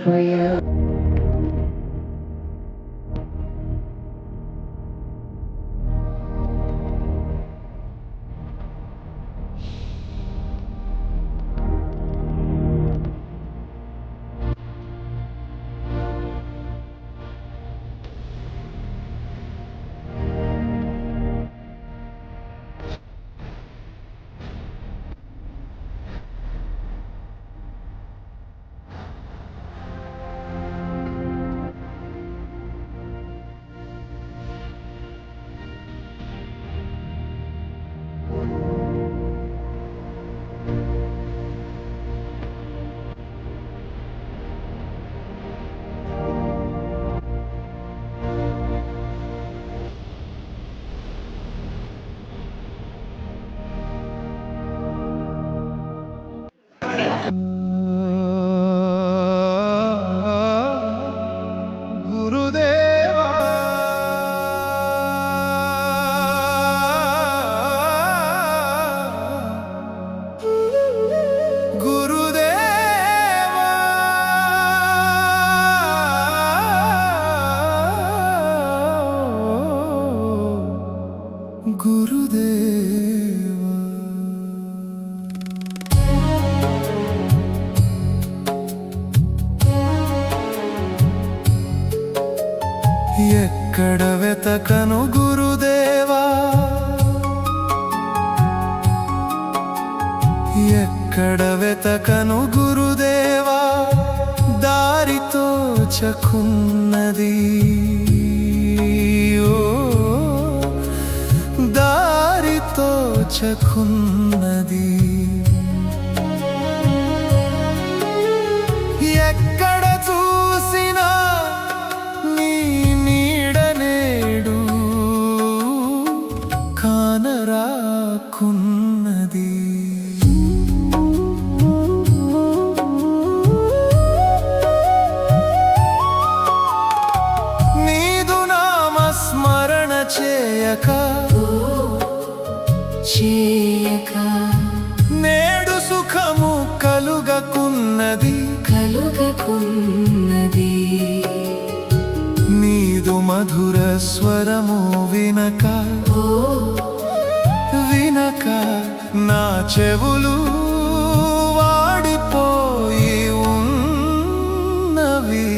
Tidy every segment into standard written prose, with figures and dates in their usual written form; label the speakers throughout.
Speaker 1: for you.
Speaker 2: ఎక్కడ వెతకను గురుదేవా, ఎక్కడ వెతకను గురుదేవా, దారి తోచకున్నది, ఓ దారి తోచకున్నది. ఎక్కడ చూసినా నీ నీడ నేడు కానరాకున్నది. నీదు నామస్మరణ చేయక నేడు సుఖము కలుగకున్నది. నీదు మధుర స్వరము వినక వినక నా చెవులు వాడిపోయి ఉన్నవి.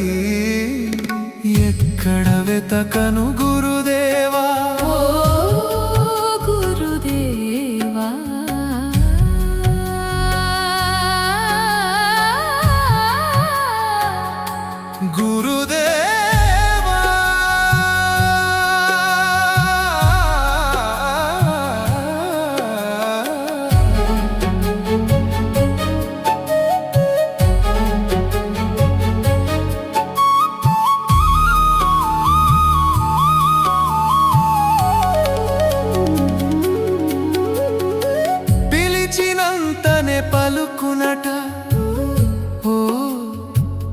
Speaker 2: ఎక్కడ వెతకను గురుదేవా, గురుదేవా. పిలిచినంతనే పలుకునట, ఓ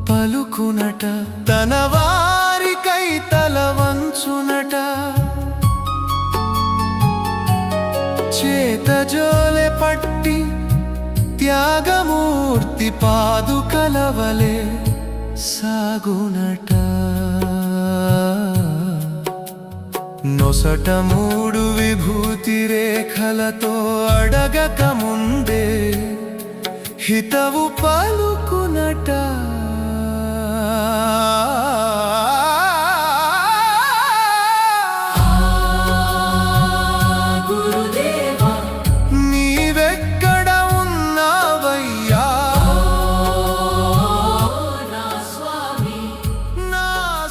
Speaker 2: పలుకునట, తన వారికై తల వంచునట. చేతజోలె పట్టి త్యాగమూర్తి పాదుకలవలే సాగునట. నొసట మూడు విభూతి రేఖలతో అడగక ముందే హితవు పలుకునట. నీవెక్కడ ఉన్నావయ్యా నా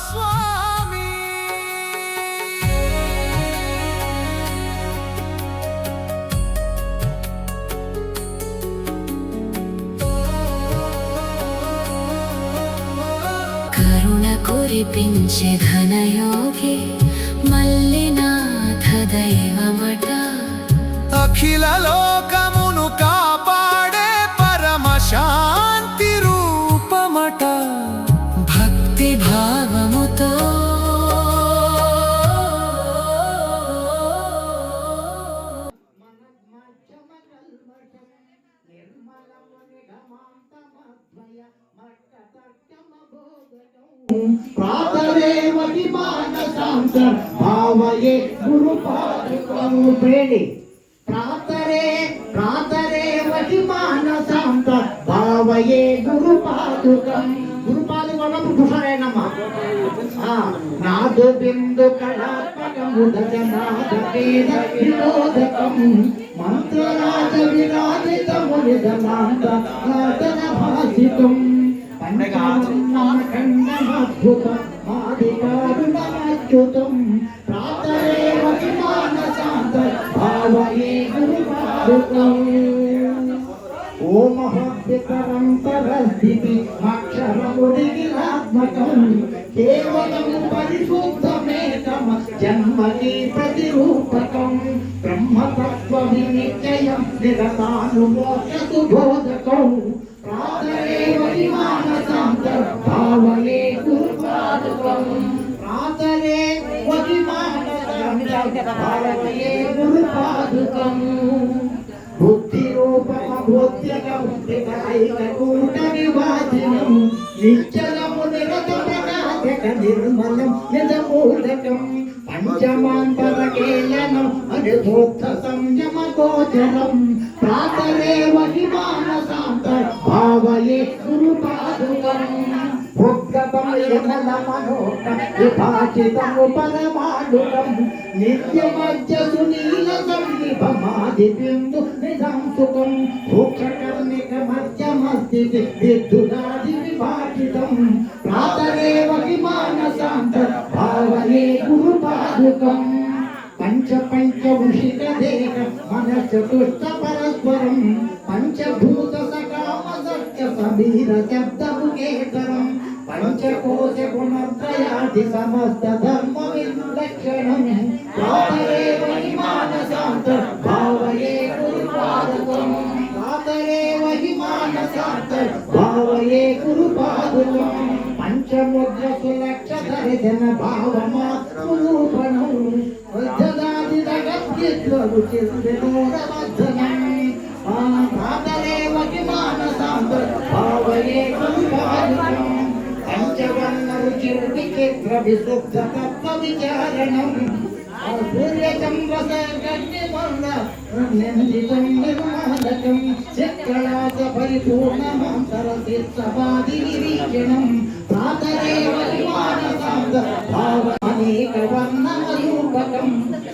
Speaker 2: స్వామి.
Speaker 3: కరుణ కురిపించే ఘనయోగి మల్లినాథ దైవమట.
Speaker 2: అఖిల లోకమును కాపాడే పరమ శాంతి రూపమట.
Speaker 3: భక్తి భావముతో
Speaker 1: నిర్మలముని గమాంతమద్వయ మట్టతట్టమ ప్రాతరేవతి మానసాంత భావయే గురు పాదుకము ప్రేణి ప్రాతరేవతి మానసాంత భావయే గురు పాదుకం గురు పాదుకం కుషరేనమ్మా నాదు బిందు కళాత్మకము దజనాద వేద వినోదకం మంత్రరాజ విరాజితము నిధనాంత నాదన భాసితం పంచమఖండమద్భుతం మాదికారుణమచ్యుతం ప్రాతరేవతి మానసాంత భావయే గురు పాదుకం ఓమహద్వితరంతరస్థితి అక్షరముడిగిరాత్మకం కేవలం పరిశుద్ధమేకమ జన్మని ప్రతిరూపకం బ్రహ్మతత్వ వినిశ్చయం నిరతానుమోక్షసుబోధకం ప్రాతరేవతి మానసాంత భావయే గురు పాదుకం ప్రాతరేవతి మానసాంత భావయే గురు పాదుకం బుద్ధిరూపమభూత్యకూట విభాజనం నిశ్చలము నిరత ప్రకాశక నిర్మలం నిజమూలకం పంచమాంతరకేళనం అనుభూత సంయమ గోచరం ప్రాతరేవతి మానసాంత భావయే గురు పాదుకం విభాషితము పరమాణుకం నిత్యమధ్య సునీల సంవిభమాది బిందు నిజంసుకం సూక్ష్మకర్ణిక మధ్యమస్థితి విద్యుదాది విభాషితం ప్రాతరేవతి మానసాంత భావయే గురు పాదుకం పంచభూషిత దేహ మన చతుష్ట పరస్పరం పంచభూత సకామ సత్య సమీర శబ్దముకేతరం పంచకోశ గుణత్రయాది సమస్త ధర్మ విలక్షణం ప్రాతరేవతి మానసాంత భావయే గురు పాదుకం ప్రాతరేవతి మానసాంత భావయే గురు పాదుకం పంచముద్ర సులక్ష దర్శన భావమాత్మరూపణం వజ్రదాది జగద్విద్వరు చిద్వినోదవర్ధనం ప్రాతరేవతి మానసాంత భావయే గురు పాదుకం పంచవర్ణ రుచి విచిత్ర విశుద్ధ తత్వ విచారణం సూర్యచంద్రసర్గన్నిమండితం నిర్మాదకం చక్రలాస పరిపూర్ణమాంతరసిత్సవాది నిరీక్షణం ప్రాతరేవతి మానసాంత భావనేక వర్ణమరూపకం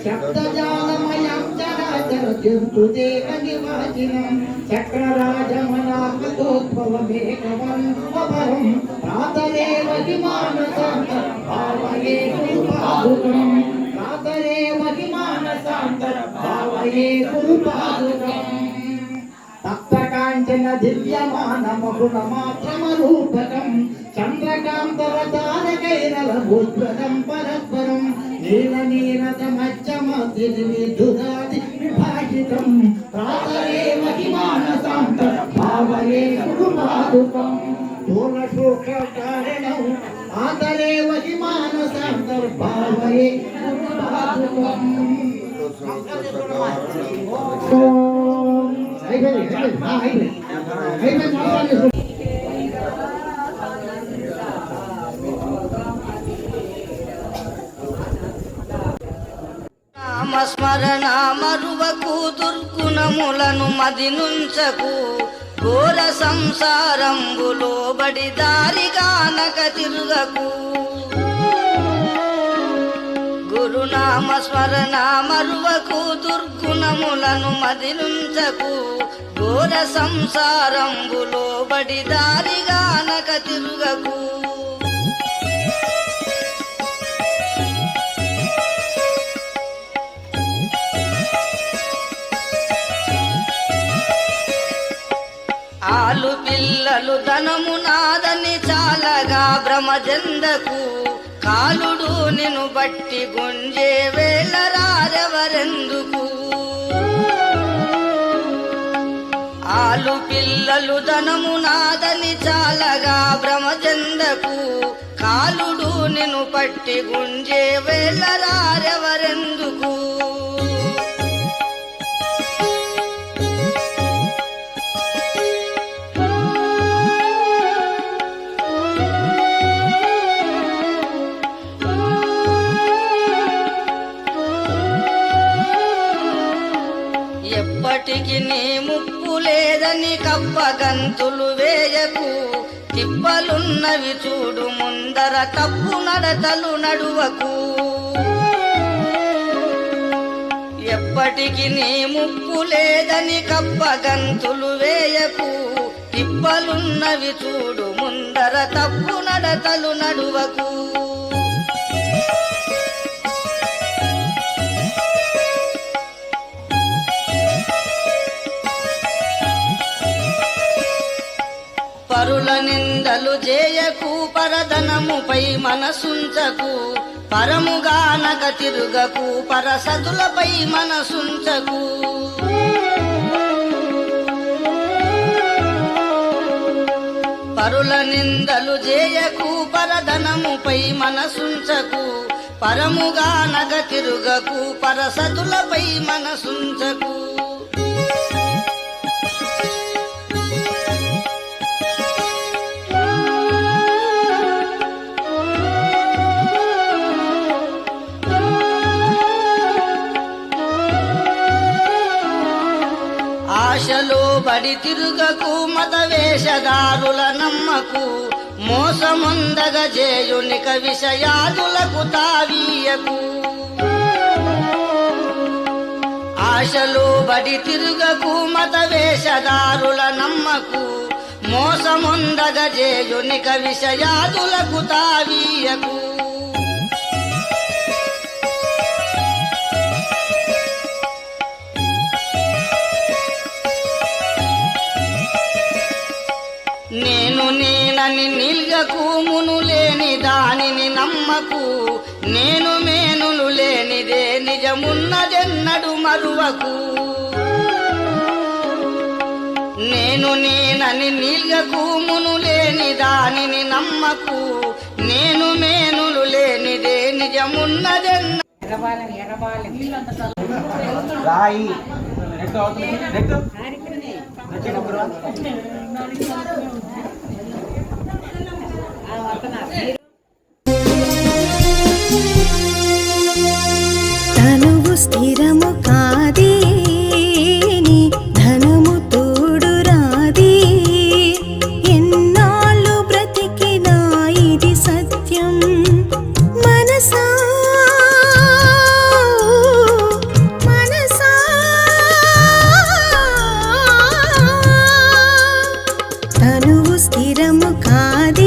Speaker 1: శబ్దజాలమయం చరాచర జంతుదేహ నివాసినం చక్రరాజమనాకతోద్భవమేకవర్ణపరం ప్రాతరేవతి మానసాంత భావయే గురు పాదుకం ప్రాతరేవతి మానసాంత భావయే గురు పాదుకం తప్తకాంచన దివ్యమాన మగుణమాత్రమరూపకం చంద్రకాంతవతారకైరలభూద్వదం పరస్పరం నీలనీరతమచ్చమతి విధురాది విభాషితం ప్రాతరేవతి మానసాంత భావయే గురు పాదుకం పూర్ణశోకారణం ప్రాతరేవతి మానసాంత భావయే గురు పాదుకం
Speaker 4: నామస్మరణ మరువకు దుర్గుణములను మదినుంచకు ఘోర సంసారంబులో బడి దారిగానక తిరుగకు గురునామస్మరణ మరువకు దుర్గుణములను మదినుంచకు ఘోర సంసారంబులో బడి దారిగానక తిరుగకు ఆలు పిల్లలు ధనము నాదని చాలగా భ్రమజందకు కాలుడు నిన్ను బట్టి గుంజే వేళ రారెవరెందుకు ఆలు పిల్లలు ధనము నాదని చాలగా భ్రమజందకు కాలుడు నిన్ను పట్టి గుంజే వేళ రారెవరెందుకు ఎప్పటికి నీ ముప్పు లేదని కప్పగంతులు వేయకు తిప్పలున్నవి చూడు ముందర తప్పు నడతలు నడువకు ఎప్పటికి నీ ముప్పు లేదని కప్పగంతులు వేయకు తిప్పలున్నవి చూడు ముందర తప్పు నడతలు నడువకు పరుల నిందలు చేయకు పరధనముపై మనసుంచకు పరముగానక తిరుగకు పరసతులపై మనసుంచకు పరుల నిందలు చేయకు పరధనముపై మనసుంచకు పరముగానక తిరుగకు పరసతులపై మనసుంచకు ఆశలో బడి తిరుగకు మత వేషధారుల నమ్మకు మోసముందగ జేయునిక విషయాదులకు తావీయకు ఆశలో బడి తిరుగకు మత వేషధారుల నమ్మకు మోసముందగ జేయునిక విషయాదులకు తావీయకు నేను నేనని నిల్గకు మును లేని దానిని నమ్మకు నేను మేనులు లేనిదే నిజమున్నదెన్నడు మరువకు నేను నేనని నిల్గకు మును లేని దానిని నమ్మకు నేను మేనులు లేనిదే నిజమున్నదెన్న
Speaker 1: రాయి
Speaker 3: తనువు స్థిరము కాదేని ధనము తోడు రాది ఎన్నాళ్ళు బ్రతికినా ఇది సత్యం మనసా మనసా తనువు స్థిరము కాదేని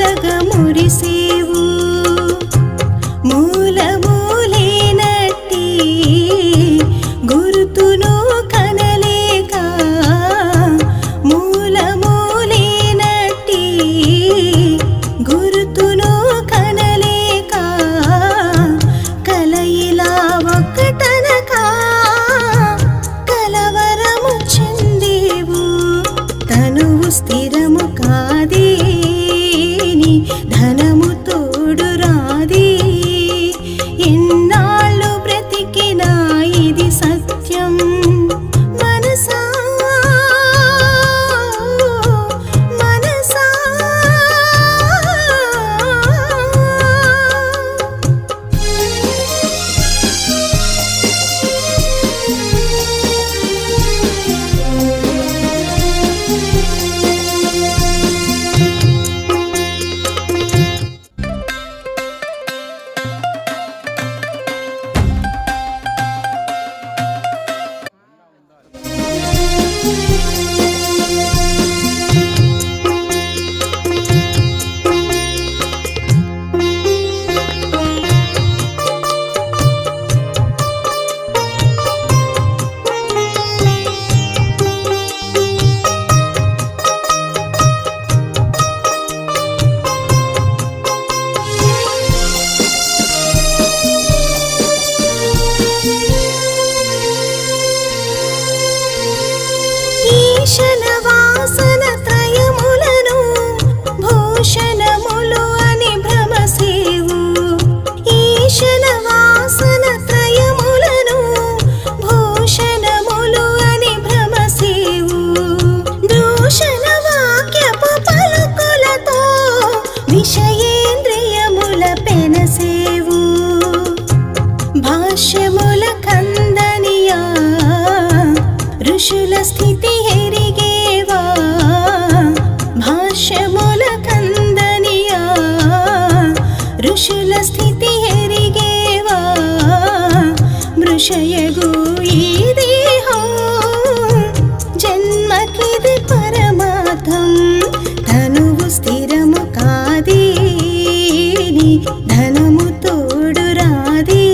Speaker 3: కలగ మురిసేవు మూల మూలేనట్టి గురుతును కనలేక మూల మూలేనట్టి గురుతును కనలేక కలయిలా ఒక్కటనక కలవరము చెందేవు తనువు స్థిరము కాదేని ధనము తోడు రాదే ఎన్నాళ్ళు బ్రతికినా ఇది సత్యం మనసా మనసా ఈశన వాసన త్రయములను భూషణములు అని భ్రమసేవు ఈశన వాసన త్రయములను భూషణములు అని భ్రమసేవు దూషణ వాక్యపు పలుకులతో విషయేంద్రియముల పెనసేవు భాష్యముల కందనియా ఋషుల స్థితి హెరిగేవా భాష్యముల కందనియా ఋషుల స్థితి హెరిగేవా మృషయగు ఈ దేహం జన్మకిది పరమార్థం తనువు స్థిరము కాదేని ధనము తోడు రాదే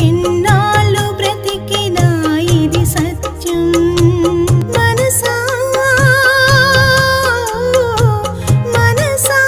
Speaker 3: ఎన్నాళ్ళు బ్రతికినా ఇది సత్యం మనసా మనసా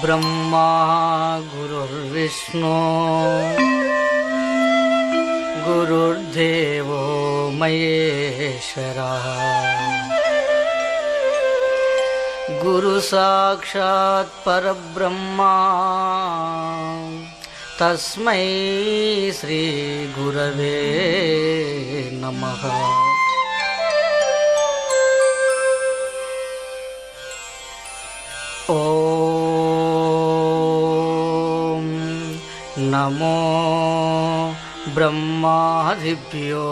Speaker 4: गुरुर्ब्रह्मा गुरुर्विष्णु गुरुर्देवो महेश्वरः गुरु साक्षात् परब्रह्मा तस्मै श्री गुरवे नमः। ॐ नमो ब्रह्मादिभ्यो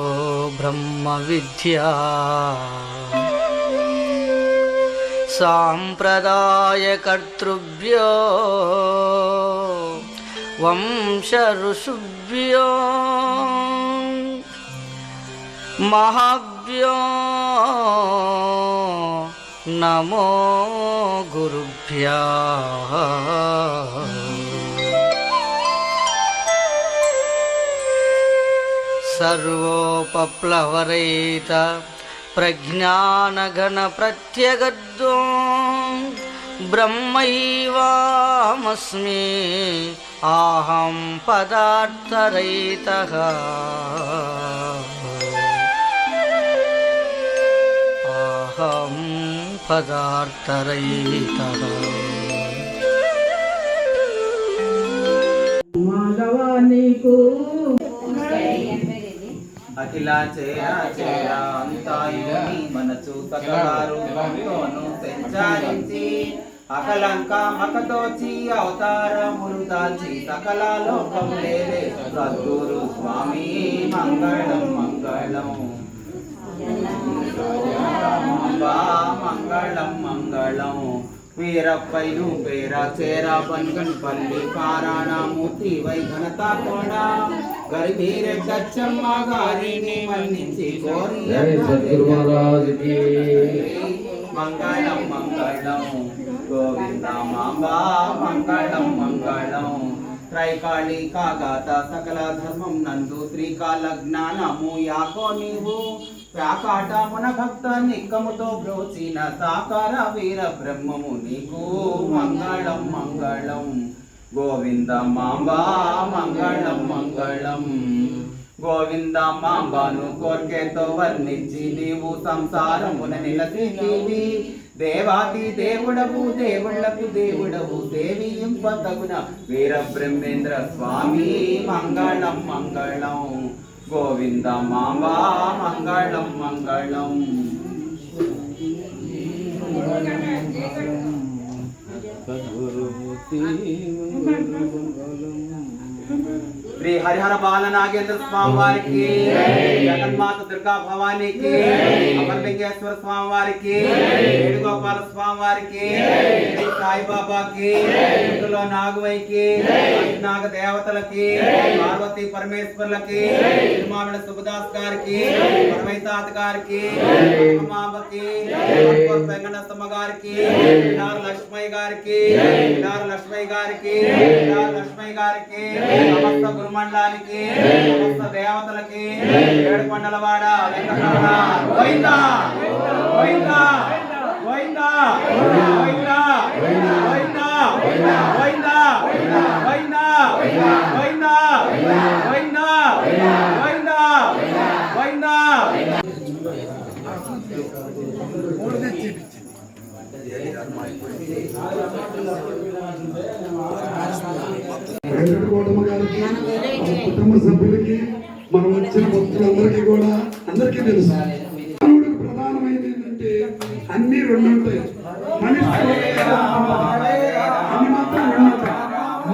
Speaker 4: ब्रह्मविद्या साम्प्रदायकर्तृभ्यो वंशऋषिभ्यो महाभ्यो नमो गुरुभ्यः। सर्वोपप्लवरहित प्रज्ञानघनप्रत्यगद्धो ब्रह्मैवाहमस्मि अहं पदार्थरहितः। अहं पदार्थरहितः।
Speaker 1: మాధవానికి
Speaker 5: అఖిల చేర అంతాయుని మనసు సకలారూపంతోను సంచారించి అకలంక మకతోచి అవతారములు దాల్చి సకల లోకములేలే సద్గురు స్వామి మంగళం మంగళం మంగళం మంగళం వీరప్పైను పేర చేర పన్గన్ పల్లి పారాయణమూర్తి వైఘనత కోణ గరిధీరెడ్డచ్చమ్మ గారిని మన్నించి కోరి మంగళం మంగళం గోవింద మాంబా మంగళం మంగళం త్రైకాళి కాగాత సకల ధర్మం నందు త్రికాల జ్ఞానము యాకో నీవు వ్యాకాటమున భక్త నిక్కముతో బ్రోచిన సాకార వీర బ్రహ్మము నీకు మంగళం మంగళం గోవింద మాంబా మంగళం మంగళం గోవింద మాంబాను కోర్కెతో వర్ణించి నీవు సంసారమున నిలసివి దేవాది దేవుడవు దేవుళ్లకు దేవుడవు దేవింపదగున వీర బ్రహ్మేంద్ర స్వామి మంగళం మంగళం గోవింద మాంబా మంగళం మంగళం శ్రీ హరిహర బాల నాగేంద్ర స్వామి వారికి, జగన్మాత దుర్గా భవానికి, అమరలింగేశ్వర స్వామి వారికి, వేణుగోపాల స్వామి వారికి, శ్రీ సాయిబాబాకి, ఇందులో నాగువైకి, నాగ దేవతలకి, పార్వతీ పరమేశ్వర్లకి, తిరుమామిళ సుభదాస్ గారికి, పరమైతాత గారికి, మామకి, వెంకటమ్మ గారికి, లక్ష్మయ్య గారికి, లక్ష్మయ్య గారికి, లక్ష్మయ్య గారికి, సమస్త గురుమండలానికి, సమస్త దేవతలకి, ఏడుకొండలవాడ వెంకటరమణ గోవిందా గోవిందా గోవిందా గోవిందా గోవిందా గోవిందా గోవిందా గోవిందా గోవిందా గోవిందా గోవిందా.
Speaker 6: వెంకటగౌడమ్మ గారికి, కుటుంబ సభ్యులకి, మనం వచ్చిన భక్తులందరికీ కూడా అందరికీ తెలుసు. మానవుడికి ప్రధానమైనది ఏంటంటే అన్ని రెండు ఉంటాయి. మనిషి అన్ని మాత్రం రెండు ఉంటాయి,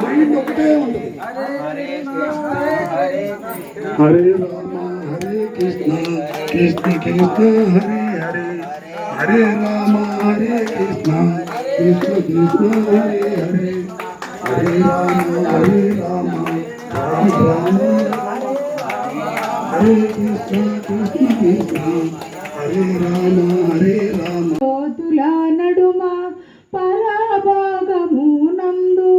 Speaker 6: మైండ్ ఒకటే ఉంటుంది. హరే రామ హరే కృష్ణ కృష్ణ కృష్ణ హరే హరే, హరే రామ హరే కృష్ణ కృష్ణ కృష్ణ హరే హరే, హరే రామ రామ రామ హరే కృష్ణ కృష్ణ కృష్ణ హరే రామ
Speaker 7: కోతుల నడుమ పరభాగము నందు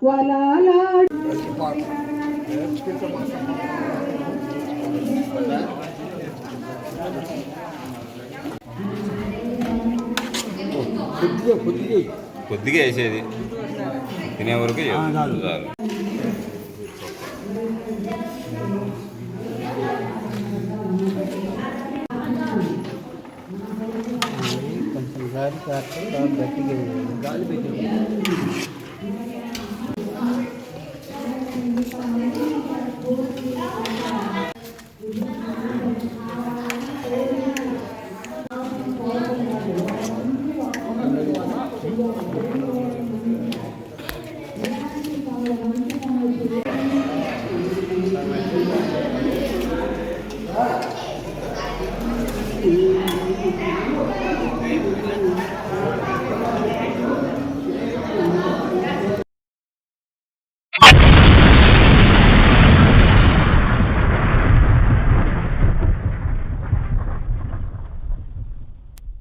Speaker 7: వలాలా
Speaker 8: కొద్దిగా వేసేది తినే వరకు చాలు.
Speaker 4: కొంచెం గాలి కాస్తే బాగా గట్టిగా గాలి పెట్టి